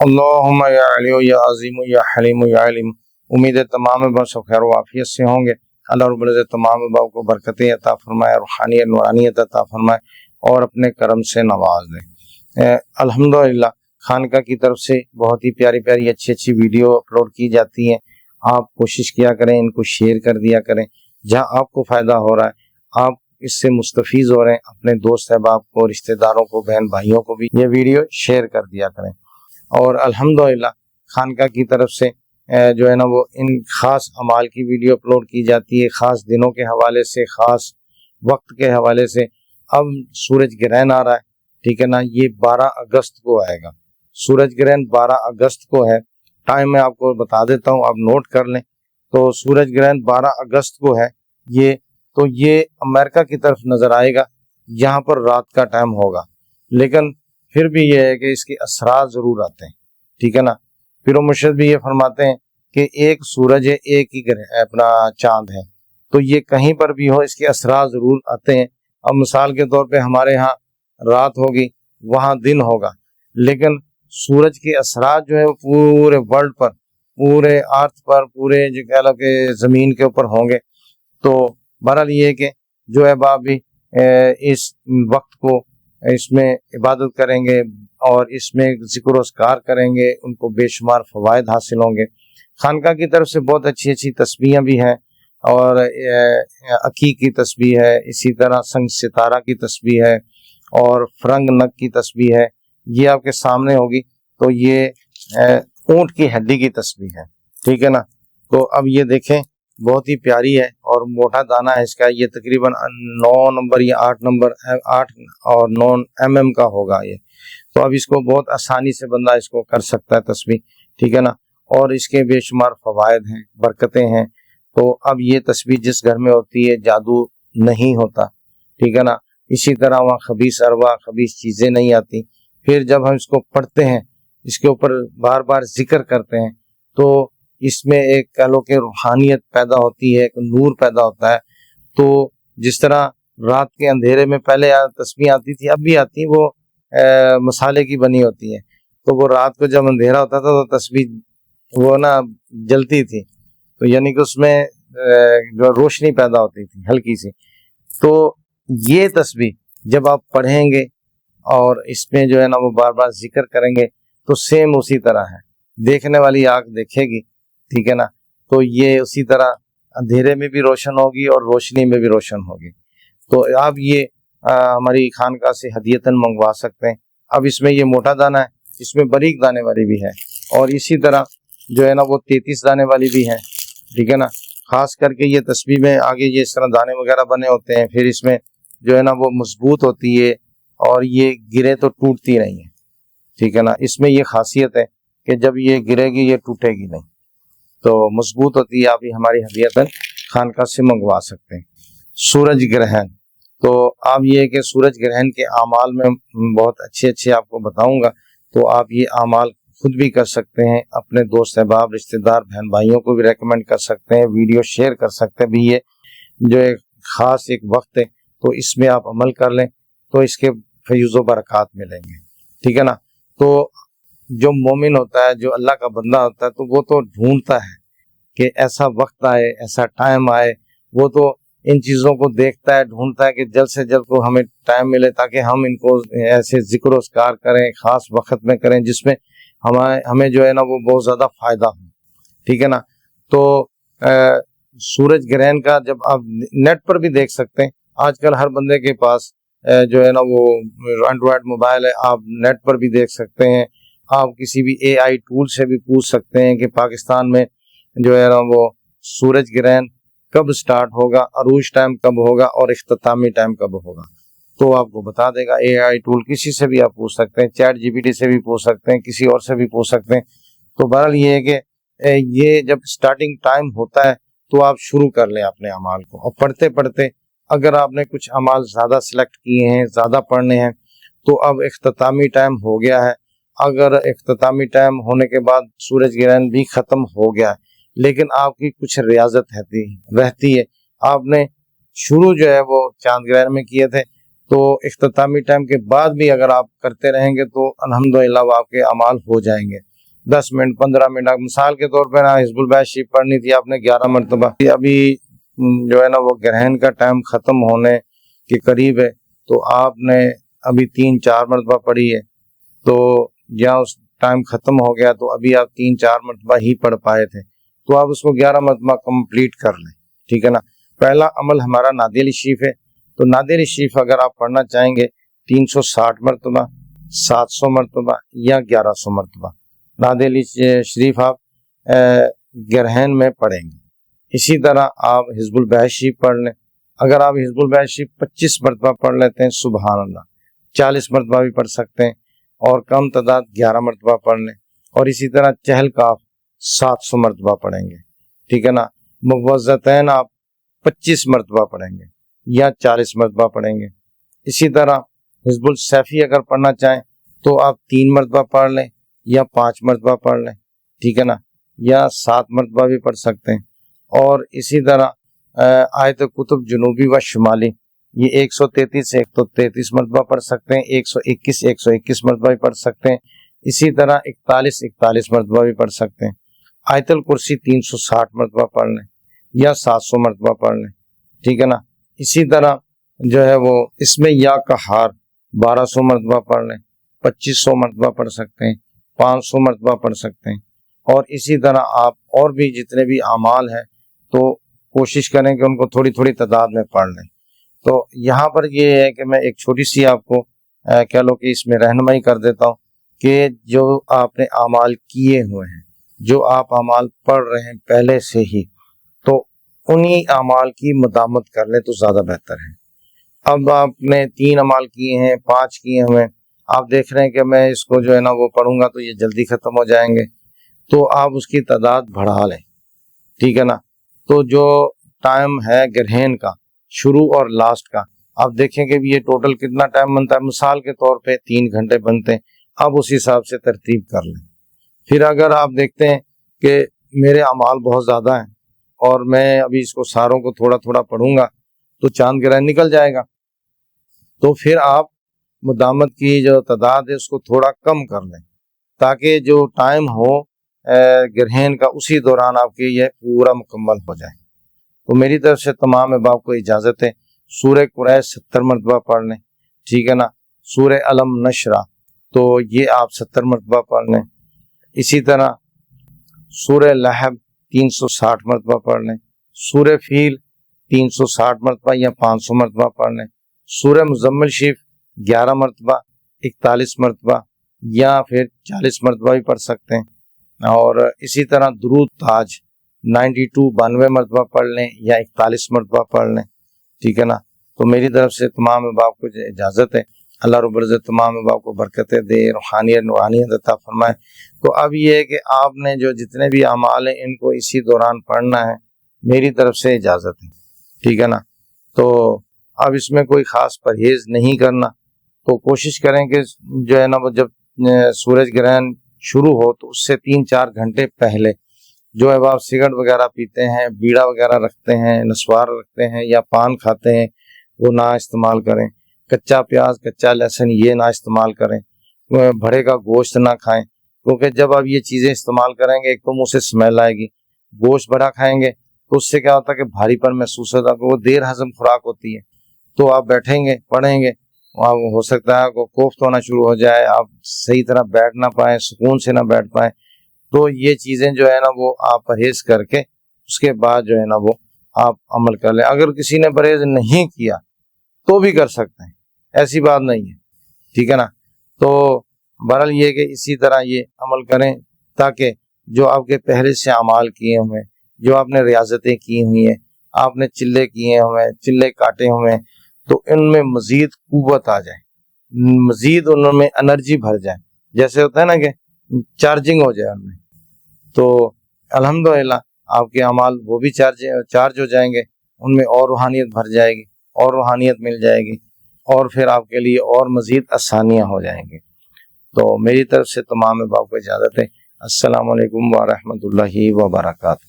اللہم یا علی یا عظیم یا حلیم یا علیم۔ امید ہے تمام باب سب خیر و عافیت سے ہوں گے۔ اللہ رب العزت تمام باب کو برکتیں عطا فرمائے، روحانیت نورانیت عطا فرمائے اور اپنے کرم سے نواز دے۔ الحمدللہ خانقاہ کی طرف سے بہت ہی پیاری پیاری اچھی ویڈیو اپلوڈ کی جاتی ہیں۔ آپ کوشش کیا کریں، ان کو شیئر کر دیا کریں، جہاں آپ کو فائدہ ہو رہا ہے آپ اس سے مستفیض ہو رہے ہیں، اپنے دوست احباب کو، رشتہ داروں کو، بہن بھائیوں کو بھی یہ ویڈیو شیئر کر دیا کریں۔ اور الحمدللہ خانقاہ کی طرف سے جو ہے نا وہ ان خاص اعمال کی ویڈیو اپلوڈ کی جاتی ہے، خاص دنوں کے حوالے سے، خاص وقت کے حوالے سے۔ اب سورج گرہن آ رہا ہے، ٹھیک ہے نا، یہ 12 اگست کو آئے گا۔ سورج گرہن 12 اگست کو ہے۔ ٹائم میں آپ کو بتا دیتا ہوں، آپ نوٹ کر لیں۔ تو سورج گرہن 12 اگست کو ہے یہ امریکہ کی طرف نظر آئے گا، یہاں پر رات کا ٹائم ہوگا، لیکن پھر بھی یہ ہے کہ اس کے اثرات ضرور آتے ہیں، ٹھیک ہے نا۔ پھر وہ مرشد بھی یہ فرماتے ہیں کہ ایک سورج ہے، ایک ہی اپنا چاند ہے، تو یہ کہیں پر بھی ہو اس کے اثرات ضرور آتے ہیں۔ اب مثال کے طور پہ ہمارے ہاں رات ہوگی، وہاں دن ہوگا، لیکن سورج کے اثرات جو ہے وہ پورے ورلڈ پر، پورے ارتھ پر، پورے جو کہہ لو کہ زمین کے اوپر ہوں گے۔ تو بہرحال یہ کہ جو ہے باپ بھی اس وقت کو اس میں عبادت کریں گے اور اس میں ذکر و اذکار کریں گے، ان کو بے شمار فوائد حاصل ہوں گے۔ خانقاہ کی طرف سے بہت اچھی تسبیحیں بھی ہیں، اور عقیق کی تسبیح ہے، اسی طرح سنگ ستارہ کی تسبیح ہے، اور فرنگ نگ کی تسبیح ہے، یہ آپ کے سامنے ہوگی۔ تو یہ اونٹ کی ہڈی کی تسبیح ہے، ٹھیک ہے نا۔ تو اب یہ دیکھیں بہت ہی پیاری ہے اور موٹا دانہ ہے اس کا، یہ تقریباً 9 نمبر یا 8 نمبر 8 اور 9 mm کا ہوگا یہ۔ تو اب اس کو بہت آسانی سے بندہ اس کو کر سکتا ہے تسبیح، ٹھیک ہے نا، اور اس کے بے شمار فوائد ہیں، برکتیں ہیں۔ تو اب یہ تسبیح جس گھر میں ہوتی ہے جادو نہیں ہوتا، ٹھیک ہے نا، اسی طرح وہاں خبیث ارواح خبیث چیزیں نہیں آتی۔ پھر جب ہم اس کو پڑھتے ہیں، اس کے اوپر بار بار ذکر کرتے ہیں، تو اس میں ایک کہہ لو کہ روحانیت پیدا ہوتی ہے، ایک نور پیدا ہوتا ہے۔ تو جس طرح رات کے اندھیرے میں پہلے تسبیح آتی تھی، اب بھی آتی، وہ مسالے کی بنی ہوتی ہے، تو وہ رات کو جب اندھیرا ہوتا تھا تو تسبیح وہ نا جلتی تھی، تو یعنی کہ اس میں جو روشنی پیدا ہوتی تھی ہلکی سی۔ تو یہ تسبیح جب آپ پڑھیں گے اور اس میں جو ہے نا وہ بار بار ذکر کریں گے، تو سیم اسی طرح ہے، دیکھنے والی آنکھ دیکھے گی، ٹھیک ہے نا۔ تو یہ اسی طرح اندھیرے میں بھی روشن ہوگی اور روشنی میں بھی روشن ہوگی۔ تو آپ یہ ہماری خانقاہ سے ہدیتاً منگوا سکتے ہیں۔ اب اس میں یہ موٹا دانہ ہے، اس میں باریک دانے والی بھی ہے، اور اسی طرح جو ہے نا وہ 33 دانے والی بھی ہے، ٹھیک ہے نا۔ خاص کر کے یہ تسبیح میں آگے یہ اس طرح دانے وغیرہ بنے ہوتے ہیں، پھر اس میں جو ہے نا وہ مضبوط ہوتی ہے اور یہ گرے تو ٹوٹتی نہیں ہے، ٹھیک ہے نا۔ اس میں یہ خاصیت ہے کہ جب یہ گرے گی یہ ٹوٹے گی نہیں، تو مضبوط ہوتی ہے۔ آپ یہ ہماری ہدیتاً خانقاہ سے منگوا سکتے ہیں۔ سورج گرہن، تو آپ یہ کہ سورج گرہن کے اعمال میں بہت اچھے آپ کو بتاؤں گا، تو آپ یہ اعمال خود بھی کر سکتے ہیں، اپنے دوست احباب رشتہ دار بہن بھائیوں کو بھی ریکمینڈ کر سکتے ہیں، ویڈیو شیئر کر سکتے ہیں بھی۔ یہ جو ایک خاص ایک وقت ہے، تو اس میں آپ عمل کر لیں تو اس کے فیض و برکات ملیں گے، ٹھیک ہے نا۔ تو جو مومن ہوتا ہے، جو اللہ کا بندہ ہوتا ہے، تو وہ تو ڈھونڈتا ہے کہ ایسا وقت آئے، ایسا ٹائم آئے، وہ تو ان چیزوں کو دیکھتا ہے، ڈھونڈتا ہے کہ جلد سے جلد کو ہمیں ٹائم ملے تاکہ ہم ان کو ایسے ذکر و اذکار کریں، خاص وقت میں کریں جس میں ہمیں جو ہے نا وہ بہت زیادہ فائدہ ہو، ٹھیک ہے نا۔ تو سورج گرہن کا جب آپ نیٹ پر بھی دیکھ سکتے ہیں، آج کل ہر بندے کے پاس جو ہے نا وہ اینڈرائڈ موبائل ہے، آپ نیٹ پر بھی دیکھ سکتے ہیں۔ آپ کسی بھی AI ٹول سے بھی پوچھ سکتے ہیں کہ پاکستان میں جو ہے نا وہ سورج گرہن کب سٹارٹ ہوگا، عروج ٹائم کب ہوگا اور اختتامی ٹائم کب ہوگا، تو آپ کو بتا دے گا۔ AI ٹول کسی سے بھی آپ پوچھ سکتے ہیں، چیٹ GPT سے بھی پوچھ سکتے ہیں، کسی اور سے بھی پوچھ سکتے ہیں۔ تو بہرحال یہ ہے کہ یہ جب سٹارٹنگ ٹائم ہوتا ہے تو آپ شروع کر لیں اپنے اعمال کو، اور پڑھتے پڑھتے اگر آپ نے کچھ اعمال زیادہ سلیکٹ کیے ہیں، زیادہ پڑھنے ہیں، تو اب اختتامی ٹائم ہو گیا ہے۔ اگر اختتامی ٹائم ہونے کے بعد سورج گرہن بھی ختم ہو گیا ہے، لیکن آپ کی کچھ ریاضت رہتی ہے، آپ نے شروع جو ہے وہ چاند گرہن میں کیے تھے، تو اختتامی ٹائم کے بعد بھی اگر آپ کرتے رہیں گے تو الحمدللہ وہ آپ کے اعمال ہو جائیں گے۔ 10 منٹ 15 منٹ، مثال کے طور پہ نا حزب البیت شریف پڑھنی تھی آپ نے 11 مرتبہ، ابھی جو ہے نا وہ گرہن کا ٹائم ختم ہونے کے قریب ہے، تو آپ نے ابھی 3-4 مرتبہ پڑھی ہے، تو یا اس ٹائم ختم ہو گیا تو ابھی آپ 3-4 مرتبہ ہی پڑھ پائے تھے، تو آپ اس کو 11 مرتبہ کمپلیٹ کر لیں، ٹھیک ہے نا۔ پہلا عمل ہمارا نادی علی شریف ہے، تو نادی علی شریف اگر آپ پڑھنا چاہیں گے 360 مرتبہ، 700 مرتبہ یا 1100 مرتبہ نادی علی شریف آپ گرہن میں پڑھیں گے۔ اسی طرح آپ حزب البیت شریف پڑھ لیں، اگر آپ حزب البیت شریف 25 مرتبہ پڑھ لیتے ہیں سبحان اللہ، 40 مرتبہ بھی پڑھ سکتے ہیں، اور کم تعداد 11 مرتبہ پڑھ لیں، اور اسی طرح چہل کاف 700 مرتبہ پڑھیں گے، ٹھیک ہے نا۔ موعظتین آپ 25 مرتبہ پڑھیں گے یا 40 مرتبہ پڑھیں گے۔ اسی طرح حزب السیفی اگر پڑھنا چاہیں تو آپ 3 مرتبہ پڑھ لیں یا 5 مرتبہ پڑھ لیں، ٹھیک ہے نا، یا 7 مرتبہ بھی پڑھ سکتے ہیں۔ اور اسی طرح آیت کتب جنوبی و شمالی یہ 133 سے 133 مرتبہ پڑھ سکتے ہیں، 121 مرتبہ بھی پڑھ سکتے ہیں، اسی طرح 41 مرتبہ بھی پڑھ سکتے ہیں۔ آیت الکرسی 360 مرتبہ پڑھ لیں یا 700 مرتبہ پڑھ لیں، ٹھیک ہے نا۔ اسی طرح جو ہے وہ اس میں یا قہار 1200 مرتبہ پڑھ لیں، 2500 مرتبہ پڑھ سکتے ہیں، 500 مرتبہ پڑھ سکتے ہیں۔ اور اسی طرح آپ اور بھی جتنے بھی اعمال ہیں تو کوشش کریں کہ ان کو تھوڑی تھوڑی تعداد میں پڑھ لیں۔ تو یہاں پر یہ ہے کہ میں ایک چھوٹی سی آپ کو کہہ لو کہ اس میں رہنمائی کر دیتا ہوں کہ جو آپ نے اعمال کیے ہوئے ہیں، جو آپ اعمال پڑھ رہے ہیں پہلے سے ہی، تو انہی اعمال کی مدامت کر لیں تو زیادہ بہتر ہے۔ اب آپ نے 3 اعمال کیے ہیں، 5 کیے ہوئے، آپ دیکھ رہے ہیں کہ میں اس کو جو ہے نا وہ پڑھوں گا تو یہ جلدی ختم ہو جائیں گے، تو آپ اس کی تعداد بڑھا لیں، ٹھیک ہے نا۔ تو جو ٹائم ہے گرہن کا شروع اور لاسٹ کا، آپ دیکھیں کہ یہ ٹوٹل کتنا ٹائم بنتا ہے، مثال کے طور پہ 3 گھنٹے بنتے ہیں، آپ اس حساب سے ترتیب کر لیں۔ پھر اگر آپ دیکھتے ہیں کہ میرے اعمال بہت زیادہ ہیں اور میں ابھی اس کو ساروں کو تھوڑا تھوڑا پڑھوں گا تو چاند گرہن نکل جائے گا، تو پھر آپ مدامت کی جو تعداد ہے اس کو تھوڑا کم کر لیں، تاکہ جو ٹائم ہو گرہن کا اسی دوران آپ کے یہ پورا مکمل ہو جائے۔ تو میری طرف سے تمام احباب کو اجازت ہے، سورہ قریش 70 مرتبہ پڑھ لیں، ٹھیک ہے نا۔ سورہ علم نشرہ تو یہ آپ 70 مرتبہ پڑھ لیں، اسی طرح سورہ لہب 360 مرتبہ پڑھ لیں، سورہ فیل 360 مرتبہ یا 500 مرتبہ پڑھ لیں، سورہ مزمل شریف 11 مرتبہ، 41 مرتبہ یا پھر 40 مرتبہ بھی پڑھ سکتے ہیں۔ اور اسی طرح درود تاج 92 مرتبہ پڑھ لیں یا 41 مرتبہ پڑھ لیں، ٹھیک ہے نا۔ تو میری طرف سے تمام احباب کو اجازت ہے، اللہ رب العزت تمام احباب کو برکتیں دے، روحانیت نورانیت عطا فرمائے۔ تو اب یہ ہے کہ آپ نے جو جتنے بھی اعمال ہیں ان کو اسی دوران پڑھنا ہے، میری طرف سے اجازت ہے، ٹھیک ہے نا۔ تو اب اس میں کوئی خاص پرہیز نہیں کرنا، تو کوشش کریں کہ جو ہے نا وہ جب سورج گرہن شروع ہو تو اس سے 3-4 گھنٹے پہلے جو احباب سگریٹ وغیرہ پیتے ہیں، بیڑا وغیرہ رکھتے ہیں، نسوار رکھتے ہیں یا پان کھاتے ہیں، وہ نہ استعمال کریں۔ کچا پیاز کچا لہسن یہ نہ استعمال کریں، بھڑے کا گوشت نہ کھائیں، کیونکہ جب آپ یہ چیزیں استعمال کریں گے ایک تو منہ سے اسمیل آئے گی، گوشت بڑا کھائیں گے تو اس سے کیا ہوتا ہے کہ بھاری پن محسوس ہوتا ہے، کہ وہ دیر ہضم خوراک ہوتی ہے، تو آپ بیٹھیں گے پڑھیں گے، وہاں ہو سکتا ہے کو کوفت ہونا شروع ہو جائے، آپ صحیح طرح بیٹھ نہ پائیں، سکون سے نہ بیٹھ پائیں۔ تو یہ چیزیں جو ہے نا وہ آپ پرہیز کر کے اس کے بعد جو ہے نا وہ آپ عمل کر لیں۔ اگر کسی نے پرہیز نہیں کیا تو بھی کر سکتے ہیں، ایسی بات نہیں ہے، ٹھیک ہے نا۔ تو بہرحال یہ کہ اسی طرح یہ عمل کریں تاکہ جو آپ کے پہلے سے اعمال کیے ہوئے، جو آپ نے ریاضتیں کی ہوئی ہیں، آپ نے چلے کیے ہوئے، چلے کاٹے ہوئے، تو ان میں مزید قوت آ جائے، مزید ان میں انرجی بھر جائے، جیسے ہوتا ہے نا کہ چارجنگ ہو جائے ان میں، تو الحمدللہ آپ کے اعمال وہ بھی چارج ہو جائیں گے، ان میں اور روحانیت بھر جائے گی، اور روحانیت مل جائے گی، اور پھر آپ کے لیے اور مزید آسانیاں ہو جائیں گی۔ تو میری طرف سے تمام احباب کو اجازت ہے۔ السلام علیکم ورحمۃ اللہ وبرکاتہ۔